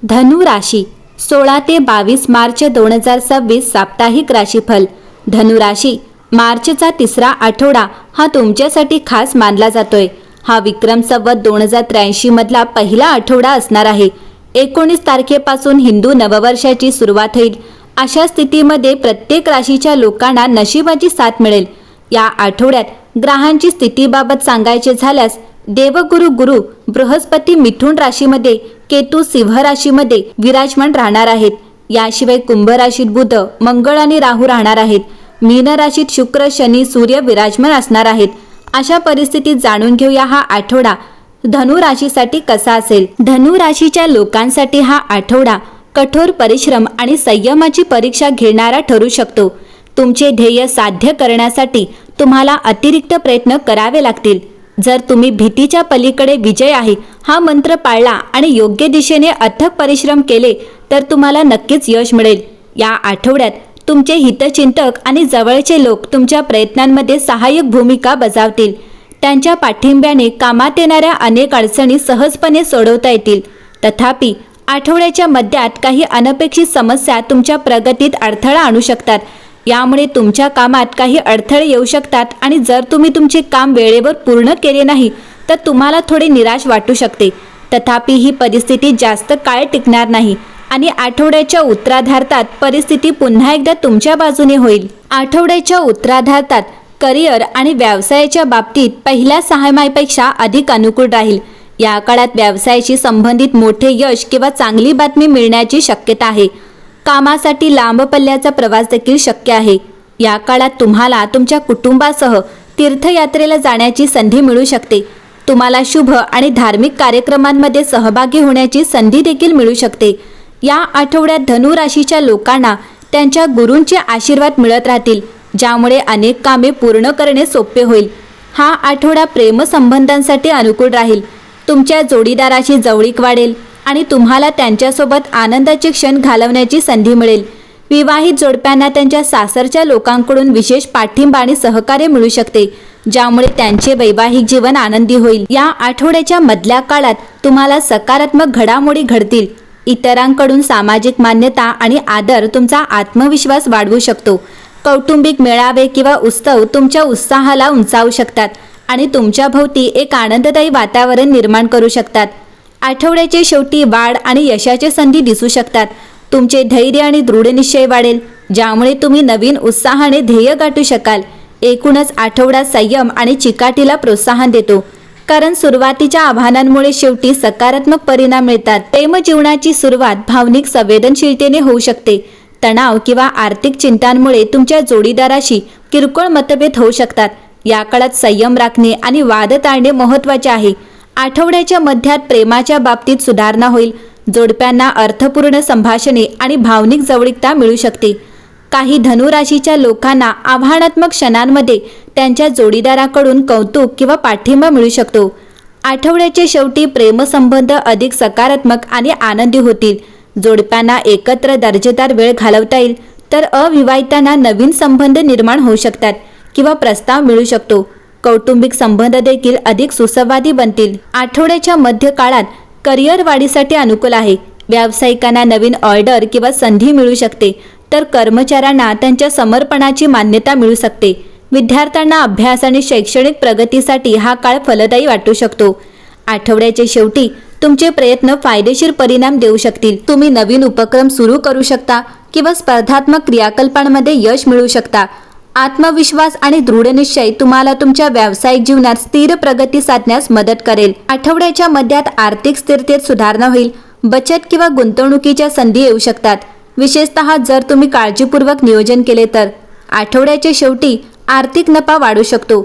धनु राशी 16 ते 22 मार्च 2026 साप्ताहिक राशीफल। धनु राशी मार्चचा तिसरा आठवडा हा तुमच्यासाठी खास मानला जातोय। हा विक्रम संवत 2083 मधला पहिला आठवडा असणार आहे। 19 तारखेपासून हिंदू नववर्षाची सुरुवात होईल। अशा स्थितीमध्ये प्रत्येक राशीच्या लोकांना नशिबाची साथ मिळेल। या आठवड्यात ग्रहांची स्थितीबाबत सांगायचे झाल्यास देवगुरु गुरु बृहस्पती मिथुन राशीमध्ये, केतू सिंह राशीमध्ये विराजमान राहणार आहेत। याशिवाय कुंभ राशीत बुध, मंगळ आणि राहू राहणार आहेत। मीन राशीत शुक्र, शनी, सूर्य विराजमान असणार आहेत। अशा परिस्थितीत जाणून घेऊया हा आठवडा धनु राशीसाठी कसा असेल। धनु राशीच्या लोकांसाठी हा आठवडा कठोर परिश्रम आणि संयमाची परीक्षा घेणारा ठरू शकतो। तुमचे ध्येय साध्य करण्यासाठी तुम्हाला अतिरिक्त प्रयत्न करावे लागतील। जर तुम्ही भीतीच्या पलीकडे विजय आहे हा मंत्र पाळला आणि योग्य दिशेने अथक परिश्रम केले तर तुम्हाला नक्कीच यश मिळेल। या आठवड्यात तुमचे हितचिंतक आणि जवळचे लोक तुमच्या प्रयत्नांमध्ये सहाय्यक भूमिका बजावतील। त्यांच्या पाठिंब्याने कामात येणाऱ्या अनेक अडचणी सहजपणे सोडवता येतील। तथापि आठवड्याच्या मध्यात काही अनपेक्षित समस्या तुमच्या प्रगतीत अडथळा आणू शकतात। यामुळे तुमच्या कामात काही अडथळे येऊ शकतात आणि जर तुम्ही तुमचे काम वेळेवर पूर्ण केले नाही तर तुम्हाला थोडे निराश वाटू शकते। तथापि ही परिस्थिती जास्त काळ टिकणार नाही आणि आठवड्याच्या उत्तरार्धात परिस्थिती पुन्हा एकदा तुमच्या बाजूने होईल। आठवड्याच्या उत्तरार्धात करिअर आणि व्यवसायाच्या बाबतीत पहिल्या 6 महिन्यांपेक्षा अधिक अनुकूल राहील। या काळात व्यवसायाशी संबंधित मोठे यश किंवा चांगली बातमी मिळण्याची शक्यता आहे। कामासाठी लांब पल्ल्याचा प्रवास देखील शक्य आहे। या काळात तुम्हाला तुमच्या कुटुंबासह तीर्थयात्रेला जाण्याची संधी मिळू शकते। तुम्हाला शुभ आणि धार्मिक कार्यक्रमांमध्ये सहभागी होण्याची संधी देखील मिळू शकते। या आठवड्यात धनु राशीच्या लोकांना त्यांच्या गुरूंचे आशीर्वाद मिळत राहतील, ज्यामुळे अनेक कामे पूर्ण करणे सोपे होईल। हा आठवडा प्रेमसंबंधांसाठी अनुकूल राहील। तुमच्या जोडीदाराशी जवळीक वाढेल आणि तुम्हाला त्यांच्यासोबत आनंदाचे क्षण घालवण्याची संधी मिळेल। विवाहित जोडप्यांना त्यांच्या सासरच्या लोकांकडून विशेष पाठिंबा आणि सहकार्य मिळू शकते, ज्यामुळे त्यांचे वैवाहिक जीवन आनंदी होईल। या आठवड्याच्या मधल्या काळात तुम्हाला सकारात्मक घडामोडी घडतील। इतरांकडून सामाजिक मान्यता आणि आदर तुमचा आत्मविश्वास वाढवू शकतो। कौटुंबिक मेळावे किंवा उत्सव तुमच्या उत्साहाला उंचावू शकतात आणि तुमच्या भोवती एक आनंददायी वातावरण निर्माण करू शकतात। आठवड्याच्या शेवटी वाढ आणि यशाचे संधी दिसू शकतात। तुमचे धैर्य आणि दृढ निश्चय वाढेल, ज्यामुळे तुम्ही नवीन उत्साहाने ध्येय गाठू शकाल। एकूणच आठवडा संयम आणि चिकाटीला प्रोत्साहन देतो, कारण सुरुवातीच्या आव्हानांमुळे शेवटी सकारात्मक परिणाम मिळतात। प्रेम जीवनाची सुरुवात भावनिक संवेदनशीलतेने होऊ शकते। तणाव किंवा आर्थिक चिंतांमुळे तुमच्या जोडीदाराशी किरकोळ मतभेद होऊ शकतात। या काळात संयम राखणे आणि वाद टाळणे महत्त्वाचे आहे। आठवड्याच्या मध्यात प्रेमाच्या बाबतीत सुधारणा होईल। जोडप्यांना अर्थपूर्ण संभाषणे आणि भावनिक जवळीकता मिळू शकते। काही धनु राशीच्या लोकांना आव्हानात्मक क्षणांमध्ये त्यांच्या जोडीदाराकडून कौतुक किंवा पाठिंबा मिळू शकतो। आठवड्याच्या शेवटी प्रेमसंबंध अधिक सकारात्मक आणि आनंदी होतील। जोडप्यांना एकत्र दर्जेदार वेळ घालवता येईल, तर अविवाहितांना नवीन संबंध निर्माण होऊ शकतात किंवा प्रस्ताव मिळू शकतो। कौटुंबिक संबंध देखील अधिक सुसंवादी बनतील। आठवड्याच्या मध्य काळात करिअर वाढीसाठी अनुकूल आहे। व्यावसायिकांना नवीन ऑर्डर किंवा संधी मिळू शकते, तर कर्मचाऱ्यांना त्यांच्या समर्पणाची मान्यता मिळू शकते। विद्यार्थ्यांना अभ्यास आणि शैक्षणिक प्रगतीसाठी हा काळ फलदायी वाटू शकतो। आठवड्याच्या शेवटी तुमचे प्रयत्न फायदेशीर परिणाम देऊ शकतील। तुम्ही नवीन उपक्रम सुरू करू शकता किंवा स्पर्धात्मक क्रियाकलापांमध्ये यश मिळवू शकता। आत्मविश्वास आणि दृढ निश्चय तुम्हाला तुमच्या व्यावसायिक जीवनात स्थिर प्रगती साधण्यास मदत करेल। आठवड्याच्या मध्यात आर्थिक स्थिरतेत सुधारणा होईल। बचत किंवा गुंतवणुकीच्या संधी येऊ शकतात, विशेषतः जर तुम्ही काळजीपूर्वक नियोजन केले तर। आठवड्याच्या शेवटी आर्थिक नफा वाढू शकतो।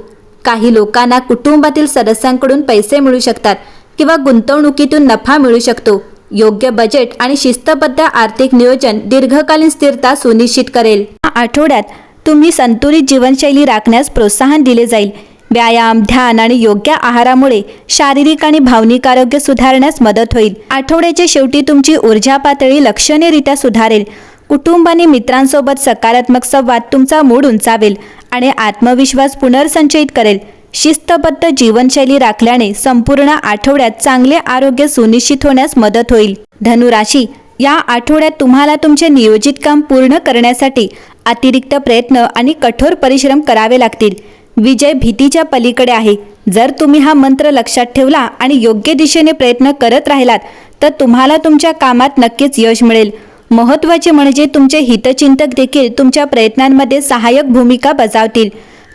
काही लोकांना कुटुंबातील सदस्यांकडून पैसे मिळू शकतात किंवा गुंतवणुकीतून नफा मिळू शकतो। योग्य बजेट आणि शिस्तबद्ध आर्थिक नियोजन दीर्घकालीन स्थिरता सुनिश्चित करेल। या आठवड्यात तुम्ही संतुलित जीवनशैली राखण्यास प्रोत्साहन दिले जाईल। व्यायाम, ध्यान आणि योग्य आहारामुळे शारीरिक आणि भावनिक आरोग्य सुधारण्यास मदत होईल। आठवड्याच्या शेवटी तुमची ऊर्जा पातळी लक्षणीयरित्या सुधारेल। कुटुंब आणि मित्रांसोबत सकारात्मक संवाद तुमचा मूड उंचावेल आणि आत्मविश्वास पुनर्संचयित करेल। शिस्तबद्ध जीवनशैली राखल्याने संपूर्ण आठवड्यात चांगले आरोग्य सुनिश्चित होण्यास मदत होईल. धनुराशी, या आठवड्यात तुम्हाला तुमचे नियोजित काम पूर्ण करण्यासाठी अतिरिक्त प्रयत्न आणि कठोर परिश्रम करावे लागतील. विजय भीतीच्या पलीकडे आहे. जर तुम्ही हा मंत्र लक्षात ठेवला आणि योग्य दिशेने प्रयत्न करत राहिलात तर तुम्हाला तुमच्या कामात नक्कीच यश मिळेल. महत्त्वाचे म्हणजे तुमचे हितचिंतक देखील तुमच्या प्रयत्नांमध्ये सहाय्यक भूमिका बजावतील.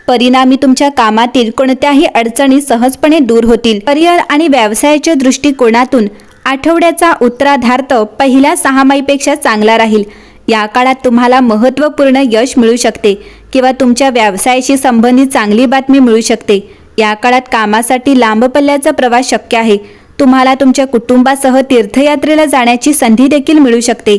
परिणामी तुमच्या कामातील कोणत्याही अडचणी सहजपणे दूर होतील. करिअर आणि व्यवसायाच्या दृष्टिकोनातून आठवड्याचा उत्तरार्धार्ध पहिल्या 6 महिन्यांपेक्षा चांगला राहील. या काळात तुम्हाला महत्त्वपूर्ण यश मिळू शकते किंवा तुमच्या व्यवसायाशी संबंधित चांगली बातमी मिळू शकते. या काळात कामासाठी लांब पल्ल्याचा प्रवास शक्य आहे. तुम्हाला तुमच्या कुटुंबासह तीर्थयात्रेला जाण्याची संधी देखील मिळू शकते.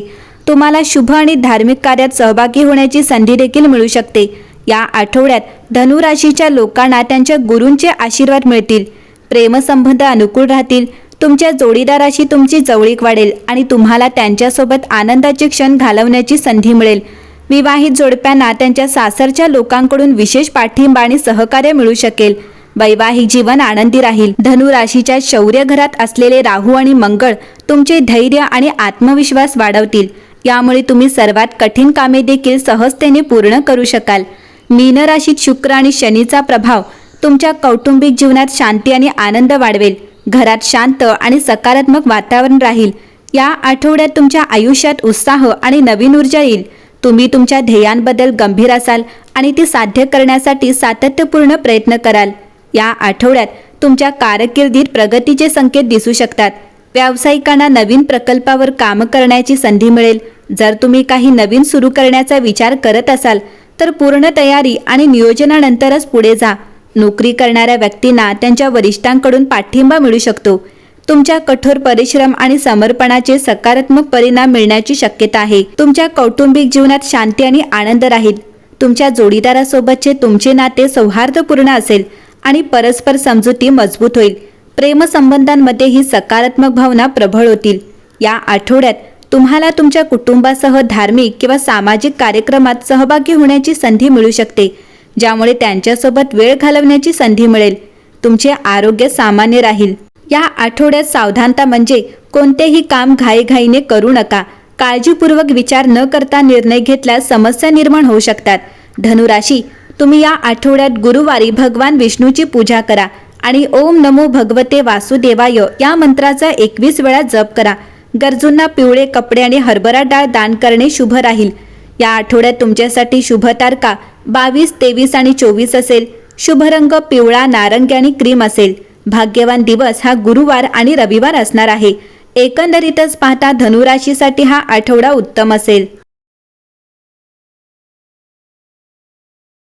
तुम्हाला शुभ आणि धार्मिक कार्यात सहभागी होण्याची संधी देखील मिळू शकते. या आठवड्यात धनुराशीच्या लोकांना त्यांच्या गुरूंचे आशीर्वाद मिळतील. प्रेमसंबंध अनुकूल राहतील. तुमच्या जोडीदाराशी तुमची जवळीक वाढेल आणि तुम्हाला त्यांच्यासोबत आनंदाचे क्षण घालवण्याची संधी मिळेल. विवाहित जोडप्यांना त्यांच्या सासरच्या लोकांकडून विशेष पाठिंबा आणि सहकार्य मिळू शकेल. वैवाहिक जीवन आनंदी राहील. धनुराशीच्या शौर्य घरात असलेले राहू आणि मंगळ तुमचे धैर्य आणि आत्मविश्वास वाढवतील. यामुळे तुम्ही सर्वात कठीण कामे देखील सहजतेने पूर्ण करू शकाल. मीन राशीत शुक्र आणि शनीचा प्रभाव तुमच्या कौटुंबिक जीवनात शांती आणि आनंद वाढवेल. घरात शांत आणि सकारात्मक वातावरण राहील. या आठवड्यात तुमच्या आयुष्यात उत्साह आणि नवीन ऊर्जा येईल. तुम्ही तुमच्या ध्येयांबद्दल गंभीर असाल आणि ती साध्य करण्यासाठी सातत्यपूर्ण प्रयत्न कराल. या आठवड्यात तुमच्या कारकिर्दीत प्रगतीचे संकेत दिसू शकतात. व्यावसायिकांना नवीन प्रकल्पावर काम करण्याची संधी मिळेल. जर तुम्ही काही नवीन सुरू करण्याचा विचार करत असाल तर पूर्ण तयारी आणि नियोजनानंतरच पुढे जा. नोकरी करणाऱ्या व्यक्तींना त्यांच्या वरिष्ठांकडून पाठिंबा मिळू शकतो. तुमच्या कठोर परिश्रम आणि समर्पणाचे सकारात्मक परिणाम मिळण्याची शक्यता आहे. तुमच्या कौटुंबिक जीवनात शांती आणि आनंद राहील. तुमच्या जोडीदारासोबतचे तुमचे नाते सौहार्दपूर्ण असेल आणि परस्पर समजुती मजबूत होईल. प्रेमसंबंधांमध्येही सकारात्मक भावना प्रबळ होतील. या आठवड्यात तुम्हाला तुमच्या कुटुंबासह धार्मिक किंवा सामाजिक कार्यक्रमात सहभागी होण्याची संधी मिळू शकते, ज्यामुळे त्यांच्यासोबत वेळ घालवण्याची संधी मिळेल. तुमचे आरोग्य सामान्य राहील. या आठवड्यात सावधानता म्हणजे कोणतेही काम घाईघाईने करू नका. काळजीपूर्वक विचार न करता निर्णय घेतल्यास समस्या निर्माण होऊ शकतात. धनुराशी, तुम्ही या आठवड्यात गुरुवारी भगवान विष्णूची पूजा करा आणि ओम नमो भगवते वासुदेवाय या मंत्राचा 21 वेळा जप करा. गरजूंना पिवळे कपडे आणि हरभरा डाळ दान करणे शुभ राहील. या आठवड्यात तुमच्यासाठी शुभ तारखा 22, 23 आणि 24 असेल. शुभ रंग पिवळा, नारंगी आणि क्रीम असेल. भाग्यवान दिवस हा गुरुवार आणि रविवार असणार आहे. एकंदरीतच पाहता धनुराशीसाठी हा आठवडा उत्तम असेल.